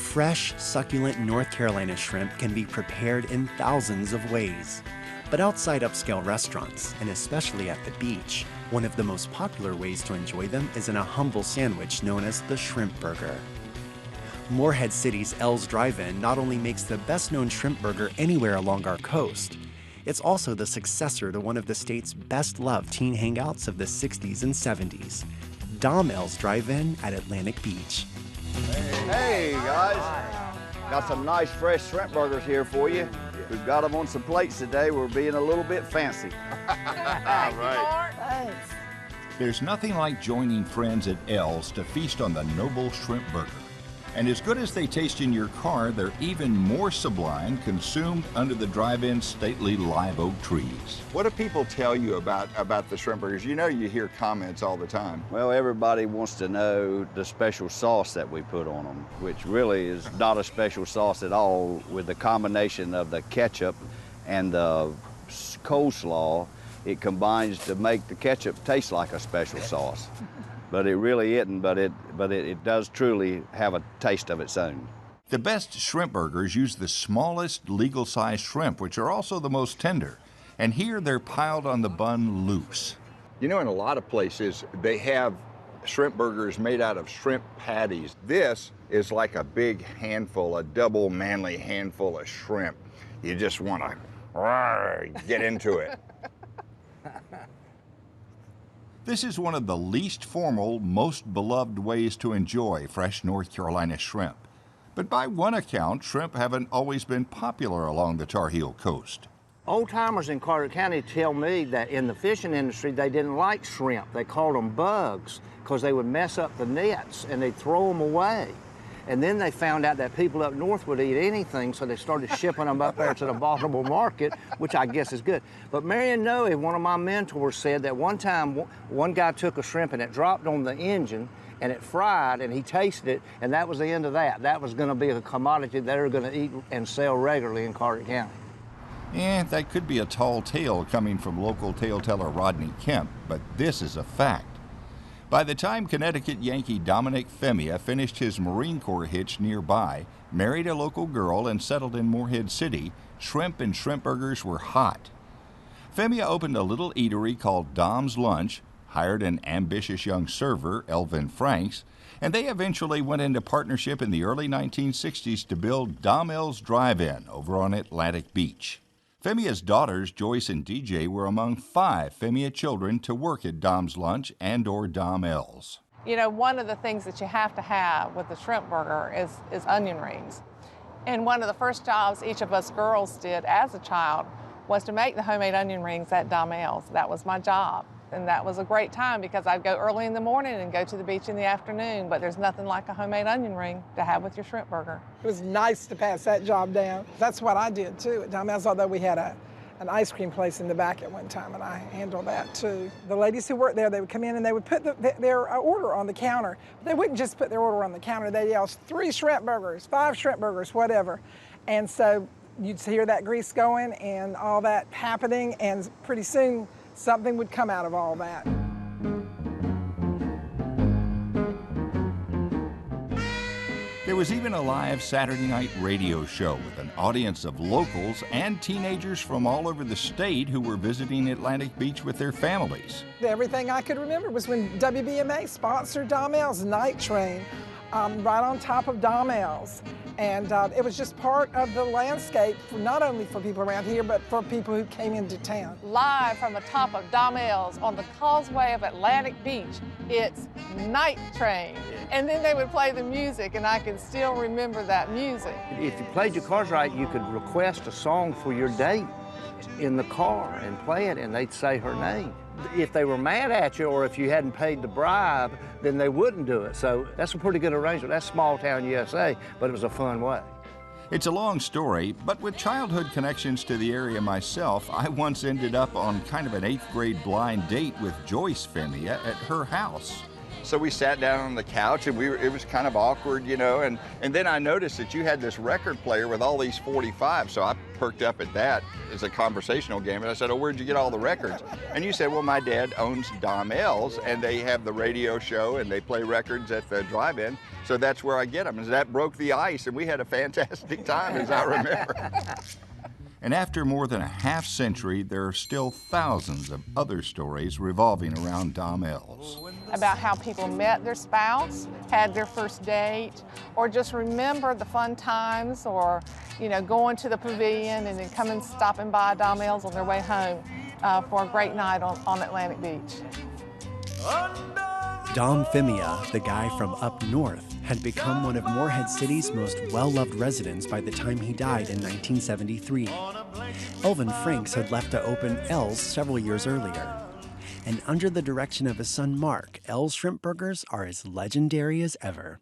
Fresh, succulent North Carolina shrimp can be prepared in thousands of ways. But outside upscale restaurants, and especially at the beach, one of the most popular ways to enjoy them is in a humble sandwich known as the shrimp burger. Morehead City's L's Drive-In not only makes the best-known shrimp burger anywhere along our coast, it's also the successor to one of the state's best-loved teen hangouts of the 60s and 70s, Dom L's Drive-In at Atlantic Beach. Hey guys, got some nice fresh shrimp burgers here for you. We've got them on some plates today. We're being a little bit fancy. All right. Thanks. There's nothing like joining friends at L's to feast on the noble shrimp burger. And as good as they taste in your car, they're even more sublime consumed under the drive-in stately live oak trees. What do people tell you about the shrimp burgers? You know you hear comments all the time. Well, everybody wants to know the special sauce that we put on them, which really is not a special sauce at all. With the combination of the ketchup and the coleslaw, it combines to make the ketchup taste like a special sauce. But it really isn't, but it does truly have a taste of its own. The best shrimp burgers use the smallest legal-sized shrimp, which are also the most tender. And here they're piled on the bun loose. You know, in a lot of places, they have shrimp burgers made out of shrimp patties. This is like a big handful, a double manly handful of shrimp. You just want to get into it. This is one of the least formal, most beloved ways to enjoy fresh North Carolina shrimp. But by one account, shrimp haven't always been popular along the Tar Heel coast. Old timers in Carter County tell me that in the fishing industry, they didn't like shrimp. They called them bugs because they would mess up the nets and they'd throw them away. And then they found out that people up north would eat anything, so they started shipping them up there to the Baltimore market, which I guess is good. But Marion Noe, one of my mentors, said that one time one guy took a shrimp and it dropped on the engine and it fried and he tasted it, and that was the end of that. That was going to be a commodity they were going to eat and sell regularly in Carter County. That could be a tall tale coming from local tale teller Rodney Kemp, but this is a fact. By the time Connecticut Yankee Dominic Femia finished his Marine Corps hitch nearby, married a local girl, and settled in Morehead City, shrimp and shrimp burgers were hot. Femia opened a little eatery called Dom's Lunch, hired an ambitious young server, Elvin Franks, and they eventually went into partnership in the early 1960s to build Dom L's Drive-In over on Atlantic Beach. Femia's daughters, Joyce and DJ, were among 5 Femia children to work at Dom's Lunch and/or Dom L's. You know, one of the things that you have to have with the shrimp burger is onion rings. And one of the first jobs each of us girls did as a child was to make the homemade onion rings at Dom L's. That was my job. And that was a great time because I'd go early in the morning and go to the beach in the afternoon, but there's nothing like a homemade onion ring to have with your shrimp burger. It was nice to pass that job down. That's what I did too at Dom L's, although we had an ice cream place in the back at one time, and I handled that too. The ladies who worked there, they would come in and they would put their order on the counter. They wouldn't just put their order on the counter. They'd yell 3 shrimp burgers, 5 shrimp burgers, whatever. And so you'd hear that grease going and all that happening, and pretty soon something would come out of all that. There was even a live Saturday night radio show with an audience of locals and teenagers from all over the state who were visiting Atlantic Beach with their families. Everything I could remember was when WBMA sponsored Dom L's Night Train right on top of Dom L's. And it was just part of the landscape, not only for people around here, but for people who came into town. Live from the top of Dom L's on the causeway of Atlantic Beach, it's Night Train. And then they would play the music, and I can still remember that music. If you played your cards right, you could request a song for your date in the car and play it, and they'd say her name. If they were mad at you or if you hadn't paid the bribe, then they wouldn't do it. So that's a pretty good arrangement. That's small town USA, but it was a fun way. It's a long story, but with childhood connections to the area myself, I once ended up on kind of an 8th grade blind date with Joyce Femia at her house. So we sat down on the couch, and it was kind of awkward, you know, and then I noticed that you had this record player with all these 45, so I perked up at that as a conversational game, and I said, oh, where'd you get all the records? And you said, well, my dad owns Dom-Ells, and they have the radio show, and they play records at the drive-in, so that's where I get them. And that broke the ice, and we had a fantastic time, as I remember. And after more than a half-century, there are still thousands of other stories revolving around Dom-Ells. About how people met their spouse, had their first date, or just remember the fun times, or, you know, going to the pavilion and then coming stopping by Dom-Ells on their way home for a great night on Atlantic Beach. Dom Phemia, the guy from up north, had become one of Morehead City's most well-loved residents by the time he died in 1973. Elvin Franks had left to open Ells several years earlier. And under the direction of his son Mark, Ells Shrimp Burgers are as legendary as ever.